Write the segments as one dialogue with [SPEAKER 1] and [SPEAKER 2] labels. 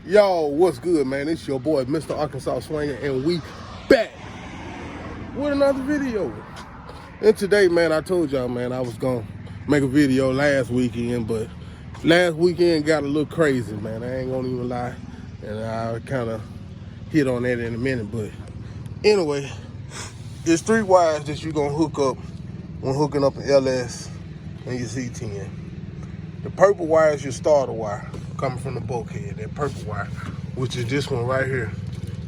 [SPEAKER 1] Yo, what's good, man? It's your boy, Mr. Arkansas Swinger, and we back with another video. And today, man, I told y'all, man, I was gonna make a video last weekend, but last weekend got a little crazy, man. I ain't gonna even lie, and I'll kind of hit on that in a minute. But anyway, there's 3 wires that you're gonna hook up when hooking up an LS and your C10. The purple wire is your starter wire coming from the bulkhead. That purple wire, which is this one right here,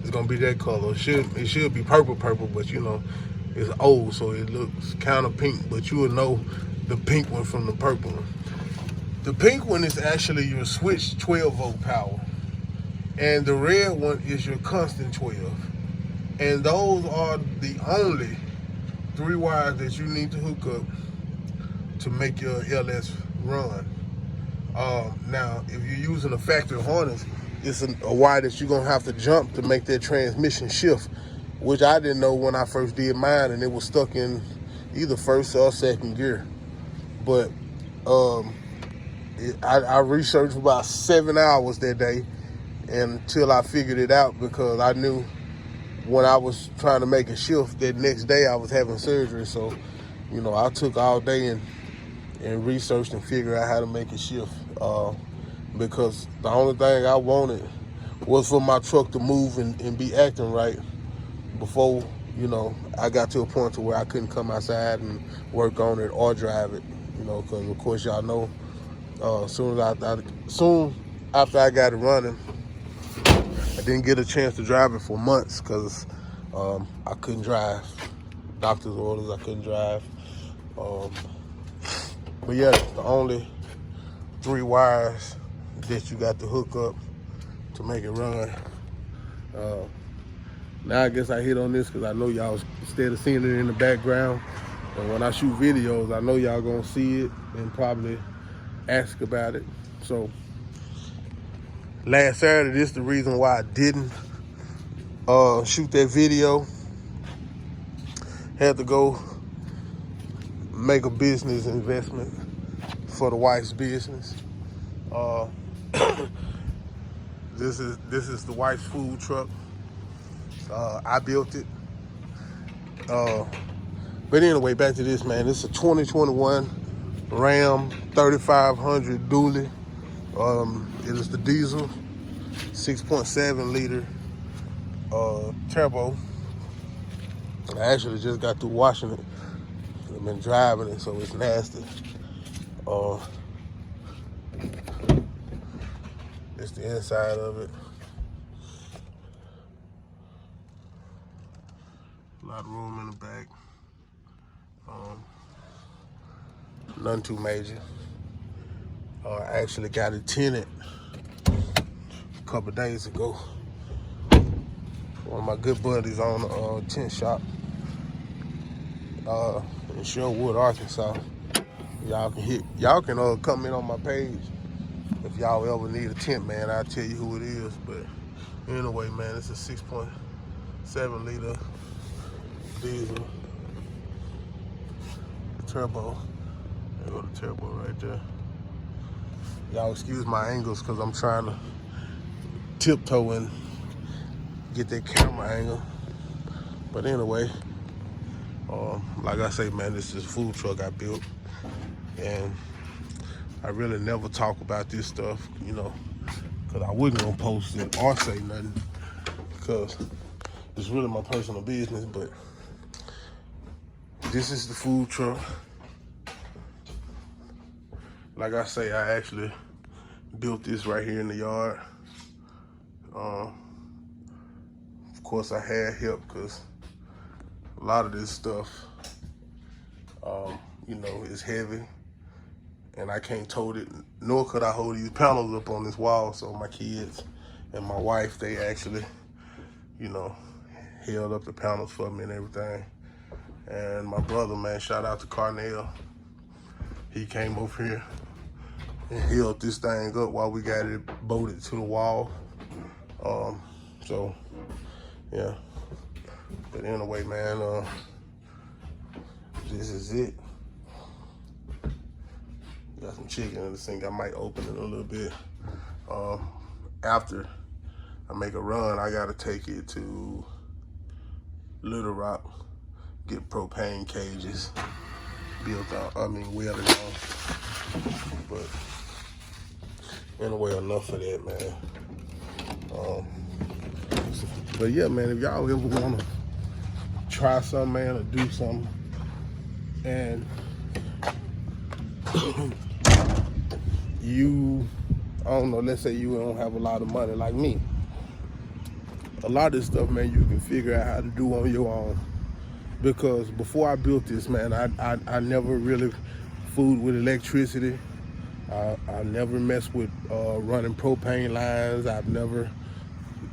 [SPEAKER 1] is gonna be that color. It should be purple, but you know, it's old, so it looks kind of pink. But you will know the pink one from the purple one. The pink one is actually your switch 12-volt power, and the red one is your constant 12. And those are the only 3 wires that you need to hook up to make your LS run. Now, if you're using a factory harness, it's a wire that you're gonna have to jump to make that transmission shift, which I didn't know when I first did mine, and it was stuck in either first or second gear. But I researched for about 7 hours that day until I figured it out, because I knew when I was trying to make a shift that next day I was having surgery. So, you know, I took all day and researched and figured out how to make a shift, because the only thing I wanted was for my truck to move and be acting right before, you know, I got to a point to where I couldn't come outside and work on it or drive it, you know, because of course y'all know, soon after I got it running, I didn't get a chance to drive it for months because I couldn't drive. Doctor's orders, I couldn't drive. But yeah, the only 3 wires that you got to hook up to make it run. Now I guess I hit on this because I know y'all, instead of seeing it in the background, and when I shoot videos, I know y'all gonna see it and probably ask about it. So last Saturday, this is the reason why I didn't shoot that video. Had to go make a business investment for the wife's business. This is the wife's food truck. I built it. But anyway, back to this, man. This is a 2021 Ram 3500 dually. It is the diesel 6.7 liter turbo. I actually just got through washing it. I've been driving it, so it's nasty. It's the inside of it. A lot of room in the back. Nothing too major. I actually got it tinted a couple days ago. One of my good buddies on a tint shop in Sherwood, Arkansas. Y'all can comment on my page if y'all ever need a tint, man. I'll tell you who it is. But anyway, man, it's a 6.7 liter diesel turbo. There go the turbo right there. Y'all excuse my angles because I'm trying to tiptoe and get that camera angle. But anyway, like I say, man, this is a food truck I built, and I really never talk about this stuff, you know, because I wasn't gonna post it or say nothing, because it's really my personal business. But this is the food truck. Like I say, I actually built this right here in the yard. Of course, I had help because a lot of this stuff, you know, is heavy, and I can't tote it, nor could I hold these panels up on this wall. So my kids and my wife, they actually, you know, held up the panels for me and everything. And my brother, man, shout out to Carnell. He came over here and held this thing up while we got it bolted to the wall. So, yeah. But anyway, man, this is it. Got some chicken in the sink. I might open it a little bit after I make a run, I gotta take it to Little Rock, get propane cages built out, welded on. But anyway, enough of that, man. But yeah, man, if y'all ever wanna try something, man, or do something, and I don't know, let's say you don't have a lot of money like me. A lot of this stuff, man, you can figure out how to do on your own. Because before I built this, man, I never really fooled with electricity. I never messed with running propane lines. I didn't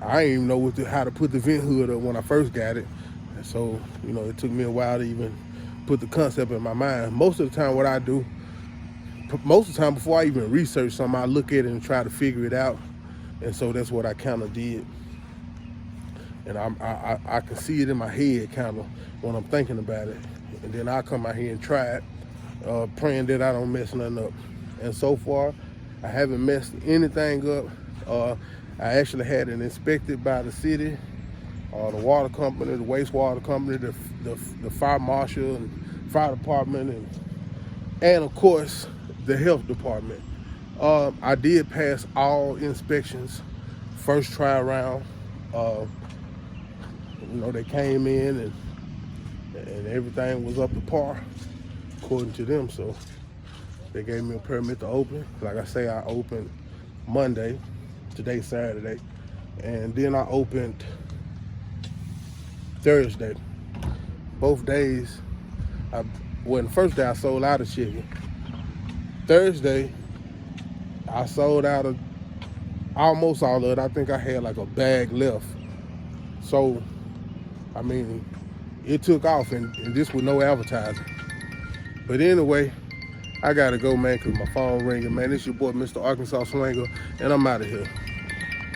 [SPEAKER 1] even know how to put the vent hood up when I first got it. And so, it took me a while to even put the concept in my mind. Most of the time what I do, before I even research something, I look at it and try to figure it out. And so that's what I kind of did. And I can see it in my head kind of when I'm thinking about it. And then I come out here and try it, praying that I don't mess nothing up. And so far, I haven't messed anything up. I actually had it inspected by the city, the water company, the wastewater company, the fire marshal and fire department, and of course, the health department. I did pass all inspections, first try around. They came in and everything was up to par according to them. So they gave me a permit to open. Like I say, I opened Monday, today's Saturday, and then I opened Thursday. Both days, the first day I sold out of chicken. Thursday, I sold out of almost all of it. I think I had like a bag left. So, it took off, and this with no advertising. But anyway, I gotta go, man, because my phone ringing, man. It's your boy, Mr. Arkansas Swinger, and I'm out of here.